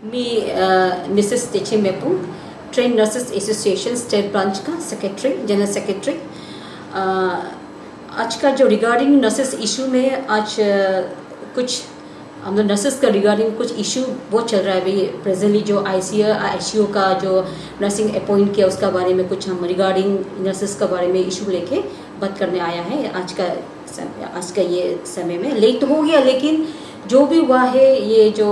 मी Mrs तेची मेपू trained nurses association state branch का सेक्रेटरी जनरल सेक्रेटरी। आज का जो रिगार्डिंग नर्सेस इशू में आज कुछ हम लोग नर्सेस का रिगार्डिंग कुछ इशू बहुत चल रहा है भाई। प्रेजेंटली जो आईसीयू का जो नर्सिंग अपॉइंट किया उसका बारे में कुछ हम रिगार्डिंग नर्सेस का बारे में इशू लेके बात करने आया है। आज का ये समय में लेट हो गया, लेकिन जो भी हुआ है ये जो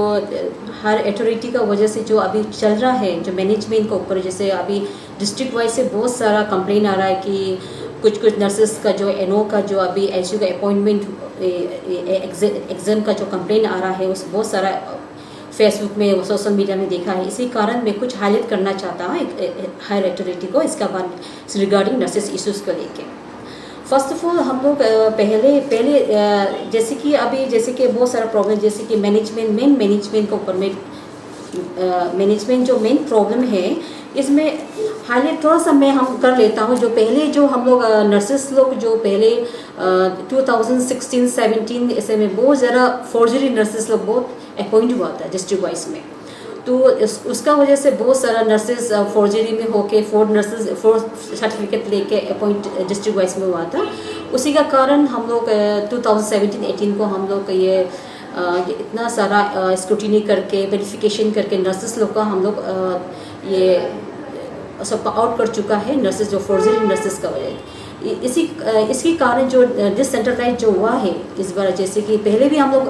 हर अथॉरिटी का वजह से जो अभी चल रहा है जो मैनेजमेंट के ऊपर, जैसे अभी डिस्ट्रिक्ट वाइज से बहुत सारा कंप्लेन आ रहा है कि कुछ नर्सेस का जो एनओ का जो अभी आईसीयू का अपॉइंटमेंट एग्जाम का जो कंप्लेन आ रहा है उस बहुत सारा फेसबुक में सोशल मीडिया में देखा है। इसी कारण मैं कुछ हाईलाइट करना चाहता हूँ हायर अथॉरिटी को इसका बात रिगार्डिंग नर्सेस इश्यूज़ को लेके। फर्स्ट ऑफ ऑल हम लोग पहले जैसे कि बहुत सारा प्रॉब्लम, जैसे कि मेन मैनेजमेंट के ऊपर में मैनेजमेंट जो मेन प्रॉब्लम है इसमें हाईलाइट थोड़ा सा मैं हम कर लेता हूँ। जो पहले जो हम लोग नर्सेस लोग जो पहले 2016-17 ऐसे में बहुत ज़्यादा फॉर्जरी नर्सेस लोग बहुत अपॉइंट हुआ था डिस्ट्रिक्ट वाइज में, तो उसका वजह से बहुत सारा नर्सेस फॉर्जरी में होके फोर सर्टिफिकेट लेके अपॉइंट डिस्ट्रिक्ट वाइज में हुआ था। उसी का कारण हम लोग 2017-18 को हम लोग ये इतना सारा स्क्रूटिनी करके वेरिफिकेशन करके नर्सेस लोग का हम लोग ये सबका आउट कर चुका है। नर्सेस जो फॉर्जरी नर्सेस का वजह इसके कारण जो डिसेंट्रलाइज जो हुआ है इस बार, जैसे कि पहले भी हम लोग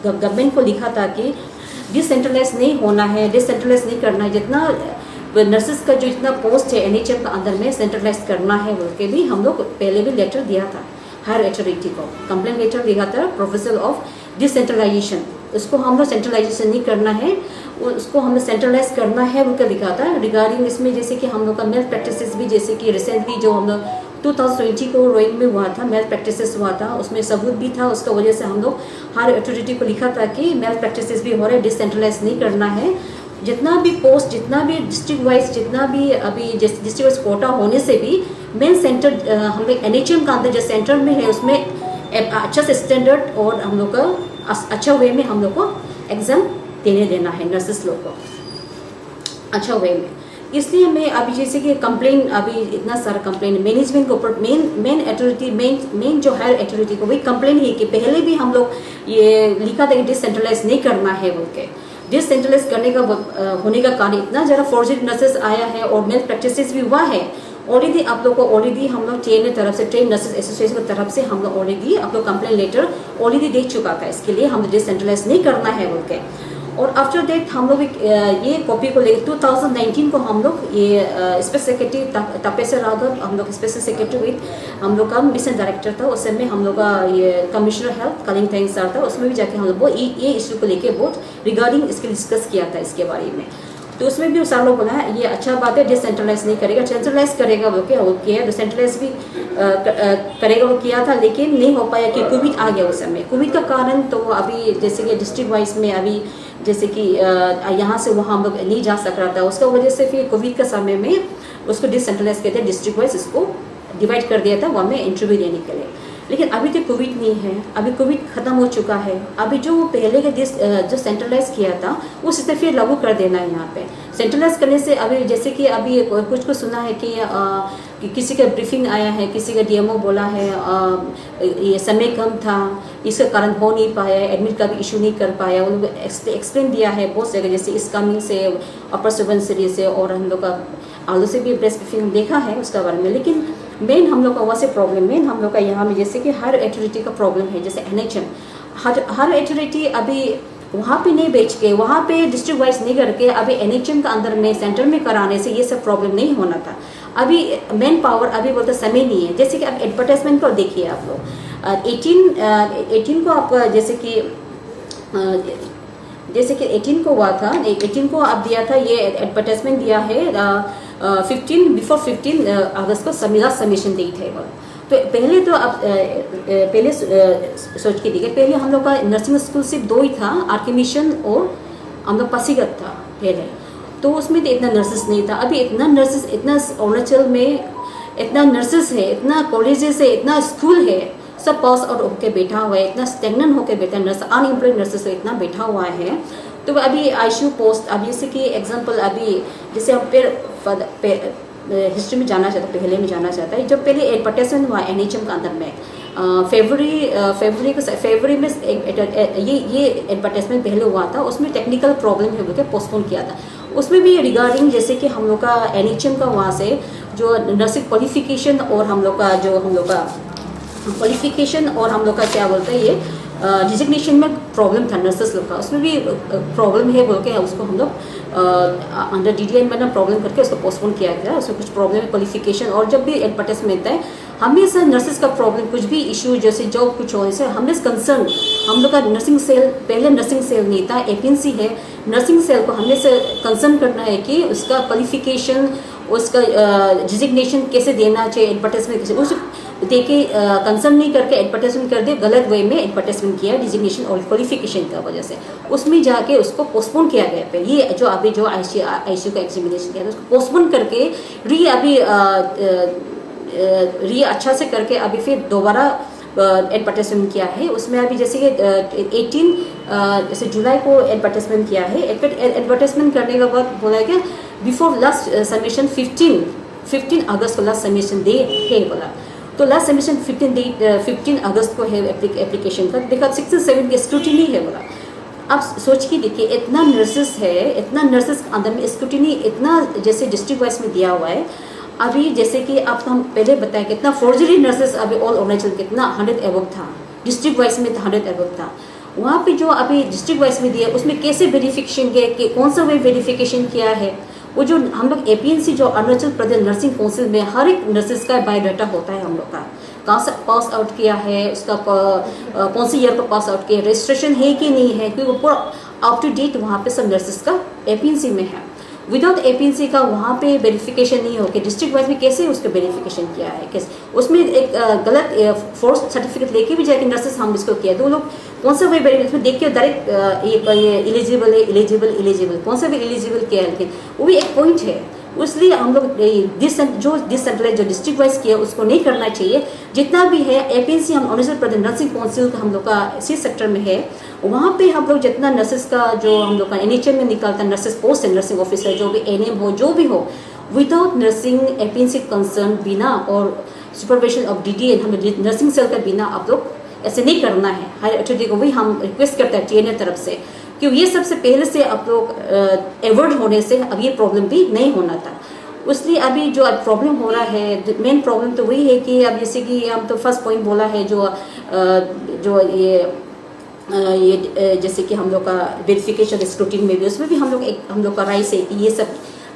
गवर्नमेंट को लिखा था कि डिसेंट्रलाइज नहीं होना है, डिसेंट्रलाइज नहीं करना है, जितना नर्सेस का जो इतना पोस्ट है एनएचएम का अंदर में सेंट्रलाइज करना है बोल के भी हम लोग पहले भी लेटर दिया था हायर अथॉरिटी को, कंप्लेंट लेटर दिया था प्रोपोजल ऑफ डिसेंट्रलाइजेशन। उसको हम लोग सेंट्रलाइजेशन नहीं करना है, उसको हमें सेंट्रलाइज करना है बोल कर लिखा था। रिगार्डिंग इसमें जैसे कि हम लोग का मेल प्रैक्टिसेस भी, जैसे कि रिसेंटली जो हम लोग 2020 को रोइंग में हुआ था मेल प्रैक्टिसेस हुआ था, उसमें सबूत भी था। उसका वजह से हम लोग हर अथॉरिटी को लिखा था कि मेल प्रैक्टिसेस भी हो रहा है, डिसेंट्रलाइज नहीं करना है। जितना भी पोस्ट, जितना भी डिस्ट्रिक्ट वाइज, जितना भी अभी डिस्ट्रिक्ट वाइज कोटा होने से भी मेन सेंटर हमें एनएचएम का अंदर जो सेंटर में है उसमें अच्छा से स्टैंडर्ड और हम लोग का अच्छा वे में हम लोग को एग्ज़ाम देना है नर्सेस लोग को अच्छा वे में। इसलिए मैं अभी जैसे कि कंप्लेन अभी इतना सारा कंप्लेन मैनेजमेंट के ऊपर मेन अथॉरिटी मेन जो हायर अथॉरिटी को वही कंप्लेन है कि पहले भी हम लोग ये लिखा था कि डिसेंट्रलाइज नहीं करना है बोल के। डिसेंट्रलाइज करने का होने का कारण इतना ज़्यादा फॉर्जरी नर्सेस आया है और मेल प्रैक्टिसेस भी हुआ है। ऑलरेडी आप लोग को ऑलरेडी हम लोग TNA तरफ से ट्रेन नर्सेस एसोसिएशन की तरफ से हम लोग ऑलरेडी आप लोग कंप्लेन लेटर ऑलरेडी दे चुका था। इसके लिए हम डिसेंट्रलाइज नहीं करना है बोल के। और आफ्टर दैट हम लोग ये कॉपी को लेकर 2019 को हम लोग ये स्पेशल सेक्रेटरी तपेश्वर राघव हम लोग स्पेशल सेक्रेटरी विद हम लोग का मिशन डायरेक्टर था। उस समय हम लोग का ये कमिश्नर हेल्थ कलिंग थैंक सर था, उसमें भी जाके हम लोग ये इशू को लेके बहुत रिगार्डिंग इसके डिस्कस किया था इसके बारे में। तो उसमें भी सर लोग बोला ये अच्छा बात है, डिसेंट्रलाइज नहीं करेगा, सेंट्रलाइज करेगा वो क्या किया, डिसेंट्रलाइज भी करेगा वो किया था, लेकिन नहीं हो पाया कि कोविड आ गया उस समय। कोविड का कारण तो अभी जैसे कि डिस्ट्रिक्ट वाइज में अभी जैसे कि यहाँ से वहाँ हम लोग नहीं जा सक रहा था, उसका वजह से फिर कोविड के समय में उसको डिसेंट्रलाइज करते डिस्ट्रिक्ट वाइज इसको डिवाइड कर दिया था वहाँ में इंटरव्यू देने के लिए। लेकिन अभी तो कोविड नहीं है, अभी कोविड ख़त्म हो चुका है। अभी जो पहले का जो सेंट्रलाइज किया था उस इसे फिर लागू कर देना है यहाँ पे। सेंट्रलाइज करने से अभी जैसे कि अभी कुछ सुना है कि किसी का ब्रीफिंग आया है, किसी का DMO बोला है ये समय कम था इसके कारण हो नहीं पाया, एडमिट का भी इशू नहीं कर पाया। उन लोग एक्सप्लेन दिया है बहुत जगह, जैसे इस कमिंग से अपर सुबनसिरी से और हम लोग का आलू से भी प्रेस ब्रीफिंग देखा है उसका बारे में। लेकिन मेन हम लोग का वहाँ से प्रॉब्लम मेन हम लोग का यहाँ में जैसे कि हर अथॉरिटी का प्रॉब्लम है। जैसे NHM हर अथॉरिटी अभी वहाँ पे नहीं बेच के वहाँ पे डिस्ट्रिक्ट वाइज नहीं करके अभी NHM का अंदर में सेंटर में कराने से ये सब प्रॉब्लम नहीं होना था। अभी मेन पावर अभी बोलते समय नहीं है। जैसे कि अब एडवर्टाइजमेंट को देखिए आप लोग 18 को आप जैसे कि 18 को हुआ था, 18 को आप दिया था ये एडवर्टाइजमेंट दिया है 15 अगस्त को समिला सबमिशन डेट है वो। तो पहले तो अब पहले सोच के देखिए, पहले हम लोग का नर्सिंग स्कूल सिर्फ 2 ही था, RK मिशन और हम लोग पासीघाट था पहले, तो उसमें तो इतना नर्सेस नहीं था। अभी इतना नर्सेस, इतना अरुणाचल में इतना नर्सेस है, इतना कॉलेजेस है, इतना स्कूल है, सब पास आउट होकर बैठा हुआ है, इतना स्टेगनेंट होकर बैठा है, नर्स अनएम्प्लॉयड नर्सेस इतना बैठा हुआ है। तो अभी आईसीयू पोस्ट, अभी जैसे कि एग्जांपल, अभी जैसे हम फिर हिस्ट्री में जाना चाहता है, पहले में जाना चाहता है, जब पहले एडवर्टाइजमेंट हुआ एनएचएम का अंदर में फरवरी में ये एडवर्टाइजमेंट पहले हुआ था, उसमें टेक्निकल प्रॉब्लम है बोल के पोस्टपोन किया था। उसमें भी रिगार्डिंग जैसे कि हम लोग का एनएचएम का वहाँ से जो नर्सिंग क्वालिफिकेशन और हम लोग का क्वालिफिकेशन और हम लोग का क्या बोलते हैं ये डिजिग्नेशन में प्रॉब्लम था नर्सेस लोग का, उसमें भी प्रॉब्लम है बोल के उसको हम लोग अंडर डीडीआई में ना प्रॉब्लम करके उसको पोस्टपोन किया गया। उसमें कुछ प्रॉब्लम है क्वालिफिकेशन, और जब भी एडवर्टाइजमेंट मिलता है हमेशा नर्सेस का प्रॉब्लम कुछ भी इशू जैसे जॉब कुछ होने से हमेशा कंसर्न, हम लोग का नर्सिंग सेल पहले नर्सिंग सेल नहीं था, एपीएनसी है, नर्सिंग सेल को हमेशा कंसर्न करना है कि उसका क्वालिफिकेशन, उसका डिजिग्नेशन कैसे देना चाहिए, एडवर्टाइजमेंट कैसे उस देके कंसर्न नहीं करके एडवर्टाइजमेंट कर दे, गलत वे में एडवर्टाइजमेंट किया डिजिग्नेशन और क्वालिफिकेशन का वजह से, उसमें जाके उसको पोस्टपोन किया गया। पहले ये जो अभी जो आईसीयू का एग्जामिनेशन किया था उसको पोस्टपोन करके री अच्छा से करके अभी फिर दोबारा एडवर्टाइजमेंट किया है। उसमें अभी जैसे कि 18 जैसे जुलाई को एडवर्टाइजमेंट किया है। एडवर्टाइजमेंट करने के बाद बोला कि बिफोर लास्ट सबमिशन 15 अगस्त को लास्ट सबमिशन डे है बोला, तो लास्ट सबमिशन 15 अगस्त को है एप्लीकेशन का। देखा 67 की स्क्रूटिनी है बोला। आप सोच के देखिए इतना नर्सेस है, इतना नर्सेस अंदर में स्क्रूटिनी इतना जैसे डिस्ट्रिक्ट वाइज में दिया हुआ है। अभी जैसे कि आप हम पहले बताएं कितना फॉर्जरी नर्सेस अभी ऑल अरुणाचल कितना 100 एबव था, डिस्ट्रिक्ट वाइज में 100 एबव था। वहाँ पे जो अभी डिस्ट्रिक्ट वाइज में दिया उसमें कैसे वेरिफिकेशन किया कि कौन सा वे वेरिफिकेशन किया है, वो जो हम लोग एपीएनसी जो अरुणाचल प्रदेश नर्सिंग काउंसिल में हर एक नर्सेस का बायोडाटा होता है हम लोग का, कहाँ से पास आउट किया है, उसका कौन सी ईयर को पास आउट किया, रजिस्ट्रेशन है कि नहीं है, क्योंकि पूरा अप टू डेट वहाँ पे सब नर्सेस का एपीएनसी में है। विदाउट एपीएनसी का वहाँ पे वेरिफिकेशन नहीं हो कि डिस्ट्रिक्ट वाइज में कैसे उसका वेरिफिकेशन किया है, कैसे उसमें एक गलत फोर्स सर्टिफिकेट लेके भी जाके नर्सेस हम इसको किया, तो वो लोग कौन सा वे वेरिफिकेशन देख के डायरेक्ट ये एलिजिबल है, एलिजिबल कौन सा भी एलिजिबल किया है, लेकिन वो भी एक पॉइंट है। इसलिए हम लोग जो डिसेंट्रलाइज जो डिस्ट्रिक्ट वाइज किया उसको नहीं करना चाहिए। जितना भी है एपीएनसी हम अरुणाचल प्रदेश नर्सिंग काउंसिल का हम लोग का इसी सेक्टर में है, वहाँ पे हम लोग जितना नर्सेस का जो हम लोग का एनएचएम में निकलता है नर्सेस पोस्ट है, नर्सिंग ऑफिसर जो भी एनएम हो जो भी हो, विदाउट नर्सिंग एपीएनसी कंसर्न बिना और सुपरविजन ऑफ डीडीएन हम नर्सिंग सेल का बिना आप लोग ऐसे नहीं करना है। हायर अथॉरिटी को भी हम रिक्वेस्ट करते हैं टीएनए तरफ से, क्योंकि ये सबसे पहले से आप लोग अवॉइड होने से अब ये प्रॉब्लम भी नहीं होना था। इसलिए अभी जो अब प्रॉब्लम हो रहा है, मेन प्रॉब्लम तो वही है कि अब जैसे कि हम तो फर्स्ट पॉइंट बोला है जो ये जैसे कि हम लोग का वेरिफिकेशन स्क्रूटिनी में भी उसमें भी हम लोग का राइस है कि ये सब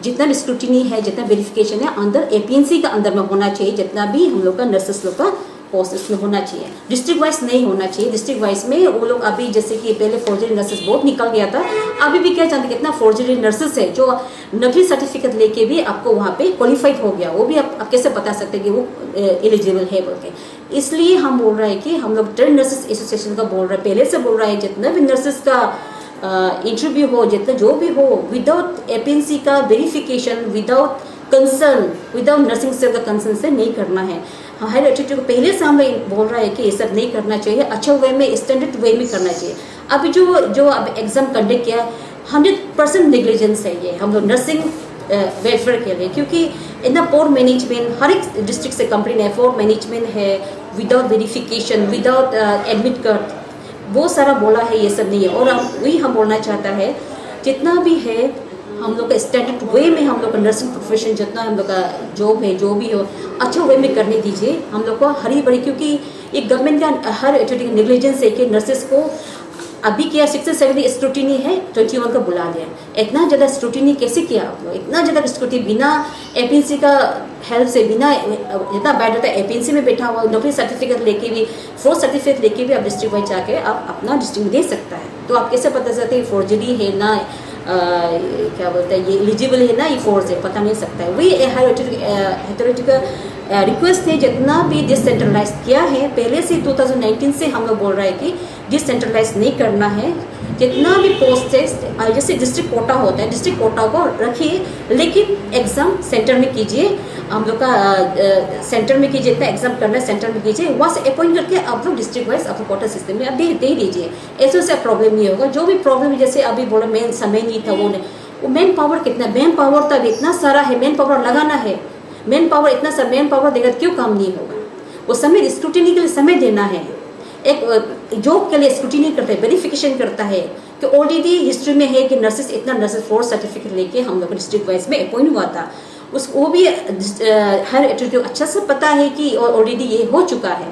जितना भी स्क्रूटिनी है, जितना वेरिफिकेशन है अंदर एपीएनसी का अंदर में होना चाहिए, जितना भी हम लोग का नर्सेस लोग का पोस्ट इसमें होना चाहिए, डिस्ट्रिक्ट वाइज नहीं होना चाहिए। डिस्ट्रिक्ट वाइज में वो लोग अभी जैसे कि पहले फॉर्जरी नर्सेस बहुत निकल गया था, अभी भी क्या जानते कितना फॉर्जरी नर्सेस है जो नकली सर्टिफिकेट लेके भी आपको वहाँ पे क्वालिफाइड हो गया, वो भी आप कैसे बता सकते हैं कि वो एलिजिबल है बोल के। इसलिए हम बोल रहे हैं कि हम लोग ट्रेन नर्सेस एसोसिएशन का बोल रहे हैं, पहले से बोल रहे हैं जितना भी नर्सेस का इंटरव्यू हो, जितना जो भी हो, विदाउट एपीएनसी का verification, without concern, without nursing cell का कंसर्न से नहीं करना है। हायर अथॉरिटी को पहले से हम बोल रहा है कि ये सब नहीं करना चाहिए, अच्छा वे में स्टैंडर्ड वे में करना चाहिए। अभी जो अब एग्जाम कंडक्ट किया 100% नेग्लिजेंस है ये हम लोग नर्सिंग वेलफेयर के लिए, क्योंकि इतना पोर मैनेजमेंट हर एक डिस्ट्रिक्ट से कंप्लेन है, पोर मैनेजमेंट है, without verification, without admit card, बहुत सारा बोला है, ये सब नहीं है। और हम बोलना चाहता है जितना भी है हम लोग का स्टैंडर्ड वे में हम लोग का नर्सिंग प्रोफेशन जितना हम लोग का जॉब है जो भी हो अच्छा वे में करने दीजिए हम लोग को हरी बड़ी, क्योंकि ये गवर्नमेंट का हर अथॉरिटी का नेग्लिजेंस है कि नर्सेस को अभी किया 60-70 स्क्रूटिनी है, 21 का बुला लिया। इतना ज़्यादा स्क्रूटिनी कैसे किया आप लोग, इतना ज़्यादा स्क्रूटिनी बिना एपीएनसी का हेल्प से, बिना जितना बैठ जाता है एपीएनसी में बैठा हुआ नौकरी सर्टिफिकेट लेके भी, फोर्स सर्टिफिकेट लेके भी आप डिस्ट्रिक्ट वाइज जाके आप अपना डिस्ट्रिक्ट दे सकता है। तो आप कैसे पता चलते हैं फॉर्जरी है ना क्या बोलते हैं ये एलिजिबल है ना ये फोर्स है, पता नहीं सकता है। वही अथॉरिटी का रिक्वेस्ट है जितना भी डिसेंट्रलाइज किया है पहले से 2019 से हम लोग बोल रहे हैं कि डिसेंट्रलाइज नहीं करना है, जितना भी पोस्ट है जैसे डिस्ट्रिक्ट कोटा होता है, डिस्ट्रिक्ट कोटा को रखिए, लेकिन एग्ज़ाम सेंटर में कीजिए, हम लोग का सेंटर में कीजिए, इतना एग्जाम करना है सेंटर में कीजिए, वहाँ से अपॉइंट करके आप लोग डिस्ट्रिक्ट वाइज आप कोटा सिस्टम में आप दे दीजिए। ऐसे से प्रॉब्लम नहीं होगा। जो भी प्रॉब्लम जैसे अभी बोला मेन समय नहीं था, वो मेन पावर कितना, मेन पावर तो अभी इतना सारा है, मेन पावर लगाना है, मेन पावर इतना सारा मेन पावर देगा क्यों काम नहीं होगा। वो समय स्क्रूटिनी के लिए समय देना है, एक जॉब के लिए स्क्रूटिनी करता है, वेरिफिकेशन करता है कि ऑलरेडी हिस्ट्री में है कि नर्सेस इतना नर्सेस फोर्स सर्टिफिकेट लेके हम लोग डिस्ट्रिक्ट वाइज में अपॉइंट हुआ था। वो भी हर एटीट्यूड अच्छा से पता है कि ऑलरेडी ये हो चुका है,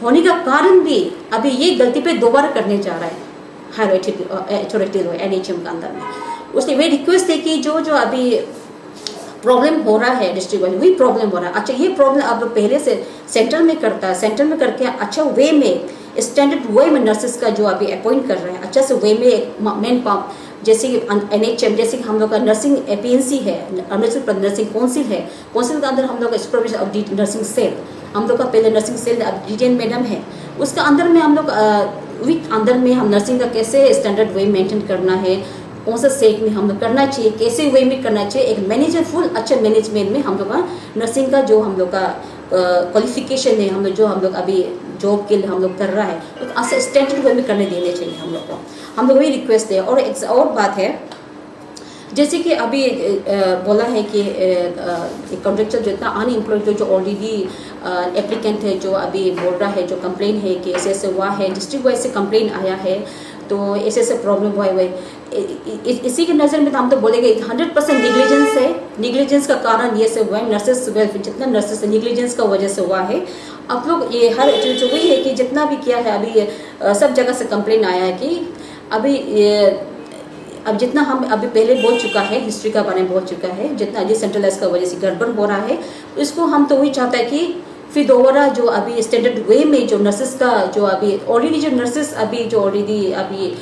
होने का कारण भी अभी ये गलती पे दोबारा करने जा रहा है हायर अथॉरिटी NHM का अंदर में। उसने वे रिक्वेस्ट है कि जो अभी प्रॉब्लम हो रहा है डिस्ट्रिक्ट वाइज, वही प्रॉब्लम हो रहा है, अच्छा ये प्रॉब्लम आप लोग पहले से सेंटर में करता है, सेंटर में करके अच्छा वे में स्टैंडर्ड वे में नर्सेस का जो अभी अपॉइंट कर रहे हैं, अच्छा से वे में मेन जैसे कि NHM, जैसे कि हम लोग का नर्सिंग APNC है, अरुणाचल प्रदेश नर्सिंग काउंसिल है, काउंसिल के अंदर हम लोग का सुपरविजन ऑफ नर्सिंग सेल, हम लोग का पहले नर्सिंग सेल डिटेन मैडम है, उसका अंदर में हम लोग वीक अंदर में हम नर्सिंग का कैसे स्टैंडर्ड वे मेंटेन करना है, कौन सा सेट में हम लोग करना चाहिए, कैसे वे में करना चाहिए, एक मैनेजर फुल अच्छा मैनेजमेंट में हम लोग का नर्सिंग का जो हम लोग का क्वालिफिकेशन है, हम लोग अभी जॉब के लिए हम लोग कर रहा है, तो ऐसे स्टैंडर्ड वे में करने देने चाहिए हम लोग को, हम लोग वही रिक्वेस्ट है। और एक और बात है, जैसे कि अभी बोला है कि कॉन्ट्रेक्चर जो इतना अनएम्प्लॉयड जो ऑलरेडी एप्लीकेंट है, जो अभी बोल रहा है, जो कंप्लेन है कि ऐसे ऐसे हुआ है, डिस्ट्रिक्ट वाइज से कंप्लेन आया है, तो ऐसे ऐसे प्रॉब्लम हुआ है, इसी के नज़र में तो हम तो बोलेंगे 100% निग्लिजेंस है, निग्लिजेंस का कारण ये से हुआ है, नर्सेस जितना नर्सेस निग्लिजेंस का वजह से हुआ है। आप लोग ये हर जो वही है कि जितना भी किया है अभी सब जगह से कंप्लेन आया है कि अभी अब जितना हम अभी पहले बोल चुका है, हिस्ट्री का बारे में बोल चुका है, जितना अभी सेंट्रलाइज का वजह से गड़बड़ हो रहा है, इसको हम तो वही चाहता है कि फिर दोबारा जो अभी स्टैंडर्ड वे में जो नर्सेस का जो अभी ऑलरेडी जो नर्सेस अभी जो ऑलरेडी अभी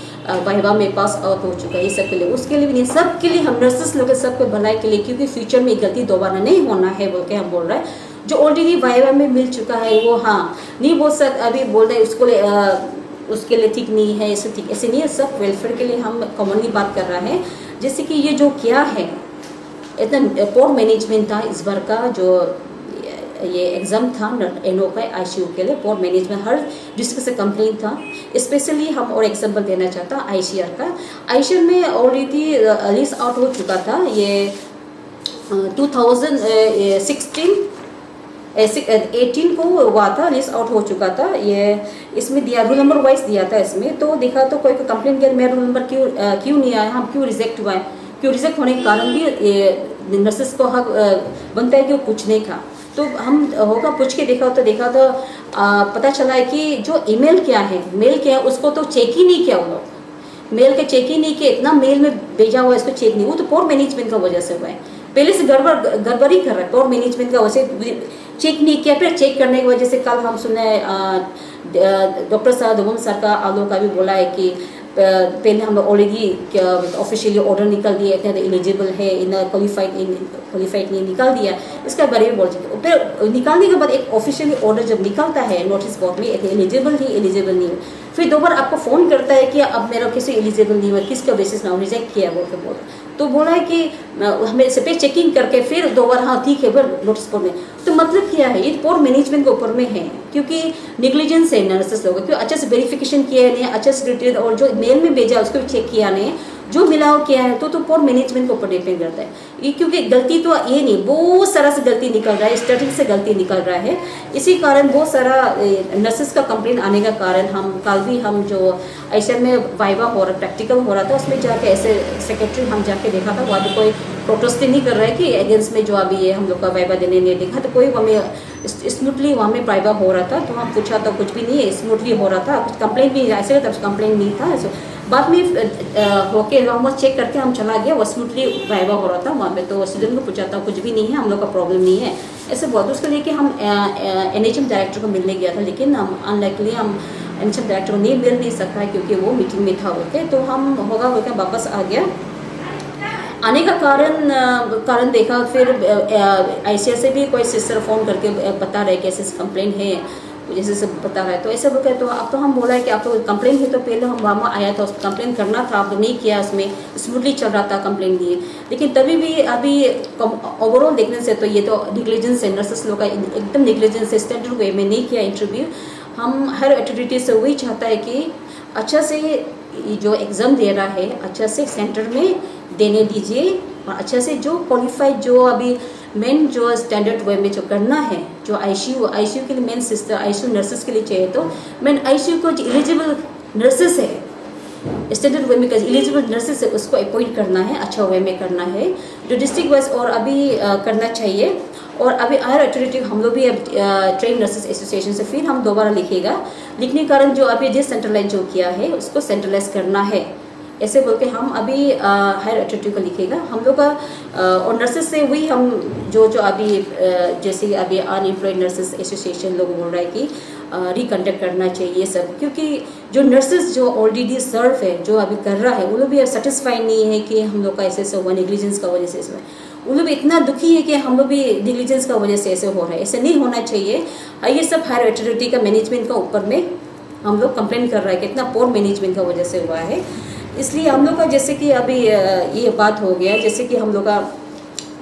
वाइवा में पास आउट हो चुका है, ये सब के लिए, उसके लिए भी नहीं, सब के लिए हम नर्सेस लोग सबके भलाई के लिए, क्योंकि फ्यूचर में गलती दोबारा नहीं होना है बोल के हम बोल रहे हैं। जो ऑलरेडी वाइवा में मिल चुका है वो हाँ नहीं बोल सकते, अभी बोल रहे उसके लिए ठीक नहीं है, ऐसे ठीक ऐसे नहीं है, सब वेलफेयर के लिए हम कॉमनली बात कर रहे हैं। जैसे कि ये जो क्या है, इतना पोर मैनेजमेंट था इस बार का, जो ये एग्ज़ाम था NO का ICU के लिए, पोर मैनेजमेंट हर डिस्ट्रिक्ट से कंप्लेन था। स्पेशली हम और एग्जाम्पल देना चाहता ICR का, ICR में ऑलरेडी लिस्ट आउट हो चुका था, ये 2018 को हुआ था, लिस्ट आउट हो चुका था, ये इसमें दिया रोल नंबर वाइज दिया था इसमें, तो देखा तो कोई कंप्लेन किया मेरा रोल नंबर क्यों नहीं आया, हम क्यों रिजेक्ट हुआ है, क्यों रिजेक्ट होने के कारण भी ये नर्सेस को हक बनता है कि वो कुछ नहीं था। तो हम होगा पूछ के देखा तो पता चला है कि जो ईमेल क्या है, मेल क्या है, उसको तो चेक ही नहीं किया वो लोग, मेल के चेक ही नहीं किया, इतना मेल में भेजा हुआ है इसको चेक नहीं, वो तो पोर मैनेजमेंट का वजह से हुआ है, पहले से गड़बड़ी कर रहा है, पोर मैनेजमेंट का वजह से चेक नहीं किया। फिर चेक करने की वजह से कल हम सुने डॉक्टर साहब दुबम सर का आलोक का भी बोला है कि पहले हम ऑलरेडी ऑफिशियली ऑर्डर निकल दिया, इतना एलिजिबल है, इन क्वालिफाइड नहीं निकाल दिया, इसका बारे में बोल चुके। फिर निकालने के बाद एक ऑफिशियली ऑर्डर जब निकलता है नोटिस बोर्ड में, एलिजिबल नहीं, फिर दोबारा आपको फ़ोन करता है कि अब मेरा किसी एलिजिबल नहीं हुआ, किसका बेसिस में रिजेक्ट किया बोल के बोल, तो बोला है कि हमें इस पर चेकिंग करके फिर दोबारा हाँ ठीक है फिर नोटिस बोर्ड में। तो मतलब क्या है, ये पोर मैनेजमेंट के ऊपर में है, क्योंकि निग्लिजेंस है नर्सेस लोगों, क्योंकि अच्छे से वेरिफिकेशन किया नहीं, अच्छे से डिटेल, और जो मेल में भेजा उसको भी चेक किया नहीं, जो मिलाव किया है, तो पोर मैनेजमेंट के ऊपर डिपेंड करता है ये, क्योंकि गलती तो ये नहीं, बहुत सारा से गलती निकल रहा है, स्टार्टिंग से गलती निकल रहा है, इसी कारण बहुत सारा नर्सेस का कंप्लेन आने का कारण कल भी हम जो ऐसे में वाइवा हो रहा प्रैक्टिकल हो रहा था, उसमें जाके ऐसे सेक्रेटरी हम जाके देखा था, वहाँ भी कोई प्रोटेस्ट नहीं कर रहा है कि अगेंस्ट में जो अभी ये हम लोग का वाइवा देने नहीं देखा, तो कोई हमें स्मूथली वहाँ में वाइवा हो रहा था, तो हम पूछा तो कुछ भी नहीं है, स्मूथली हो रहा था, कुछ कंप्लेन भी ऐसे तब कंप्लेन नहीं था, ऐसे बाद में होके हम चेक करके हम चला गया, वो स्मूथली वाइवा हो रहा था वहाँ पे, तो स्टूडेंट को पूछा था कुछ भी नहीं है, हम लोग का प्रॉब्लम नहीं है, ऐसे बहुत। उसको लेके हम NHM डायरेक्टर को मिलने गया था, लेकिन हम अनलाइकली हम NHM डायरेक्टर को नहीं मिल सका क्योंकि वो मीटिंग में था होके, तो हम होकर वापस आ गया। आने का कारण देखा, फिर ICR से भी कोई सिस्टर फ़ोन करके बता रहे कैसे कंप्लेन है, जैसे सब बता रहा है। तो ऐसा बोल तो अब तो हम बोला है कि आप तो कंप्लेन है, तो पहले हम वहाँ आया था, उसको कंप्लेन करना था, आप तो नहीं किया, उसमें स्मूथली चल रहा था कंप्लेन दिए। लेकिन तभी भी अभी ओवरऑल देखने से तो ये तो निग्लिजेंस है, नर्सेस लोग का एकदम निग्लिजेंस है, स्टैंडर्ड वे में नहीं किया इंटरव्यू। हम हर अथॉरिटी से वही चाहता है कि अच्छा से जो एग्ज़ाम दे रहा है अच्छा से सेंटर में देने दीजिए, और अच्छा से जो क्वालिफाइड जो अभी मेन जो स्टैंडर्ड वे में जो करना है, जो आईसीयू के लिए मेन सिस्टर आईसीयू नर्सेस के लिए चाहिए, तो मेन आईसीयू को जो एलिजिबल नर्सेस है स्टैंडर्ड वे में एलिजिबल नर्सेस है उसको अपॉइंट करना है, अच्छा वे में करना है जो डिस्ट्रिक्ट वाइज, और अभी करना चाहिए। और अभी हायर अथॉरिटी हम लोग भी ट्रेन नर्सेस एसोसिएशन से फिर हम दोबारा लिखने के कारण जो अभी डिसेंट्रलाइज जो किया है उसको सेंट्रलाइज करना है, ऐसे बोल के हम अभी हायर अथॉरिटी को लिखेगा हम लोग का। और नर्सेस से वही हम जो अभी जैसे अभी अनएम्प्लॉयड नर्सेस एसोसिएशन लोग बोल रहा है कि रिकंडक्ट करना चाहिए सब, क्योंकि जो नर्सेस जो ऑलरेडी सर्व है जो अभी कर रहा है वो लोग भी सेटिस्फाइड नहीं है कि हम लोग का ऐसे हुआ निग्लिजेंस का वजह से, इसमें वो लोग इतना दुखी है कि हम लोग भी निग्लिजेंस का वजह से ऐसे हो रहा है, ऐसे नहीं होना चाहिए। ये सब हायर अथॉरिटी का मैनेजमेंट का ऊपर में हम लोग कंप्लेन कर रहा है कि इतना पोर मैनेजमेंट का वजह से हुआ है। इसलिए हम लोग का जैसे कि अभी ये बात हो गया, जैसे कि हम लोग का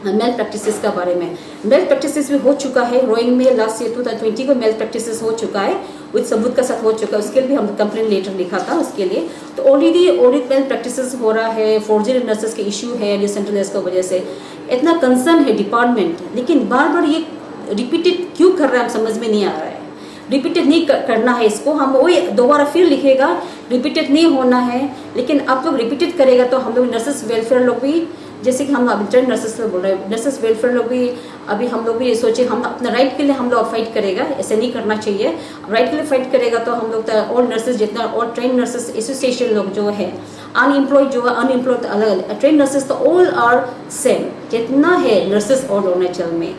मेल प्रैक्टिसेस का बारे में, मेल प्रैक्टिसेस भी हो चुका है रोइंग में, लास्ट ईयर 2020 को मेल प्रैक्टिसेस हो चुका है, विद सबूत का साथ हो चुका है, उसके लिए भी हम कंप्लेन लेटर लिखा था उसके लिए। तो ऑलरेडी मेल प्रैक्टिसेस हो रहा है, फोर्जरी नर्सेस के इशू है डिसेंट्रलाइज की वजह से, इतना कंसर्न है डिपार्टमेंट, लेकिन बार बार ये रिपीटेड क्यों कर रहा है समझ में नहीं आ रहा है। रिपीटेड नहीं करना है इसको, हम वही दोबारा फिर लिखेगा, रिपीटेड नहीं होना है, लेकिन आप लोग रिपीटेड करेगा तो हम लोग नर्सेस वेलफेयर लोग भी, जैसे कि हम अभी ट्रेन नर्सेस बोल रहे हैं, नर्सेस वेलफेयर लोग भी अभी हम लोग भी सोचे हम अपना राइट के लिए हम लोग फाइट करेगा, ऐसे नहीं करना चाहिए। राइट के लिए फाइट करेगा तो हम लोग ऑल नर्सेस जितना और ट्रेन नर्सेस एसोसिएशन लोग जो है अनएम्प्लॉयड जो है अनएम्प्लॉयड अलग अलग, ट्रेन नर्सेस तो ऑल आर सेम, जितना है नर्सेस और अरुणाचल में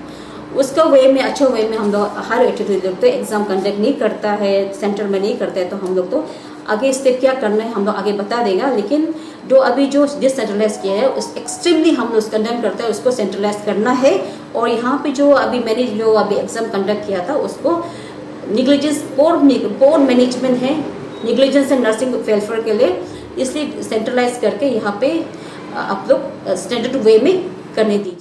उसका वे में अच्छा वे में हम लोग हर एटीट्यूड लोग तो एग्ज़ाम कंडक्ट नहीं करता है, सेंटर में नहीं करता है, तो हम लोग तो आगे स्टेप क्या करना है हम लोग आगे बता देगा। लेकिन जो अभी जो डिसेंट्रलाइज किया है उस एक्सट्रीमली हम लोग कंडक्ट करते हैं, उसको सेंट्रलाइज करना है। और यहाँ पे जो अभी मैंने जो अभी एग्ज़ाम कंडक्ट किया था उसको निग्लिजेंस पोर मैनेजमेंट है, निग्लिजेंस है नर्सिंग वेलफेयर के लिए, इसलिए सेंट्रलाइज करके यहाँ पे आप लोग स्टैंडर्ड वे में करने दी।